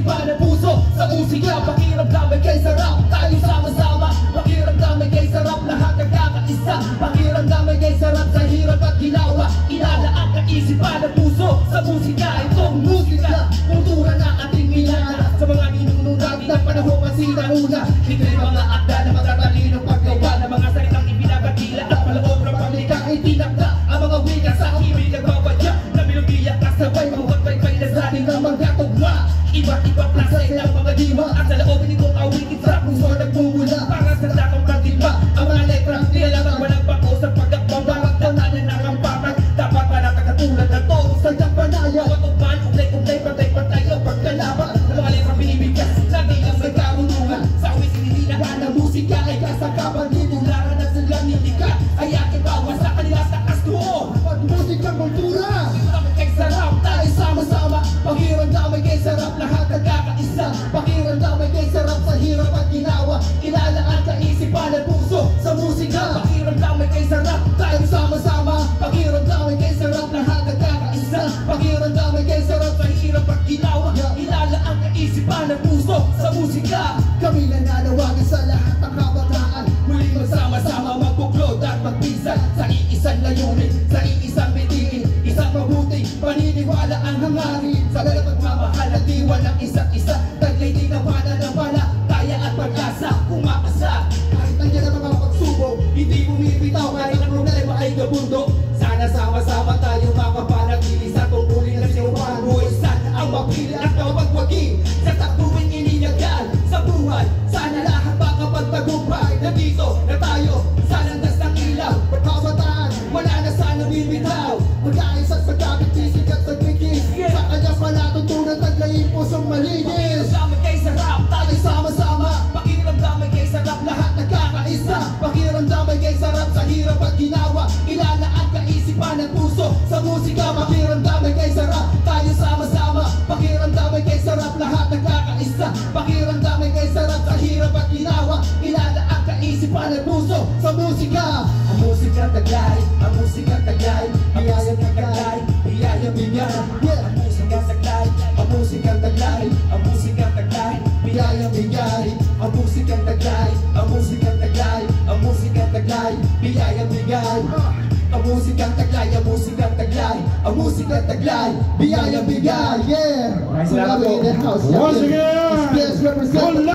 isipan at puso sa musika. Pakiramdam ay kay sarap, tayo sama-sama. Pakiramdam ay kay sarap, lahat nagkakaisa. Pakiramdam ay kay sarap sa hirap at ginawa. Ilalaan kaisipan at puso sa musika. Itong musika, kultura na ating minana. Sa mga ninununag ng panahon masinauna. Ito'y mga akda na matatalinong paggawa ng mga salitang ibinabagila at maloob ng panglikang itinakda. Ang mga wika sa ibig nagbabadya na melodiya kasabay mahuwag-bay-bay na saling ng mga tugma. Iba't ibang klase ng mga lima at sa loob nitong awit sa puso nagmumula para sa dakong patimba. Ang mga letrang nilalang walang pako sa pagkakbawang tananan ng ang patag. Dapat para katulad ng tono sa dampanaya. Matugman, uglay-uglay, patay-patay ang pagkalaban ng mga letrang binibigkas na di lang may karunungan. Sa awit sinilinahan ng musika ay kasakapan. Nitularan na silang nilika ay aking bawas sa kanila sa kastuo. Pag-musikang kultura, kay sarap, tayo sama-sama. Pakiramdam ay kay sarap, lahat nagkakaisa. Pakiramdam ay kay sarap sa hirap at ginawa. Ilalaan kaisipan at puso sa musika. Pakiramdam ay kay sarap, tayo sama-sama. Pakiramdam ay kay sarap, lahat nagkakaisa. Pakiramdam ay kay sarap sa hirap at ginawa. Ilalaan kaisipan at puso sa musika. Kami nananawagan sa lahat ng kabataan. Muling magsama-sama, magbuklod at magpisan sa iisang layunin, sa iisang bitingin, isang mabuting paniniwala ang hangarin. Sa lahat pagmamahal at diwan ng isa't isa. Taglay din ang pananampala, kaya at pag-asa, umakasa. Kahit nandiyan ang mga pagsubok, hindi bumibitaw kahit ang problema ay gabundo. Sana sama-sama tayo makapanatili sa tungkulin ng sinupan. Buhay sana ang mapili at mapagwagi sa takbuhin ininyagan sa buhay. Sana lahat makapagtagumpay na dito na tayo sa landas ng ilaw. Pagkabataan, wala na sana bibitaw. Magkaisa't pagkabit-sisig at pagkikis sa kanyang palatuntunan, taglayin pusong malinis. Pakiramdam ay kay sarap, tayo sama-sama. Pakiramdam ay kay sarap, lahat nagkakaisa. Pakiramdam ay kay sarap sa hirap at ginawa. Ilalaan kaisipan at puso sa musika. Pakiramdam ay kay sarap, tayo sama-sama. Pakiramdam ay kay sarap, lahat nagkakaisa. Pakiramdam ay kay sarap sa hirap at ginawa. Ilalaan kaisipan at puso sa musika. Ang musika taglay, ang musika taglay, biyayang taglay, biyayang bigyan. Ang musika taglay, ang musika taglay, ang musika taglay, biyayang bigay. Ang musika taglay, ang musika taglay, ang musika taglay, biyayang bigay. Ang musika taglay, ang musika taglay, ang musika taglay, biyayang bigay. Yeah! Nice. In the house. Once again! Yes, represent.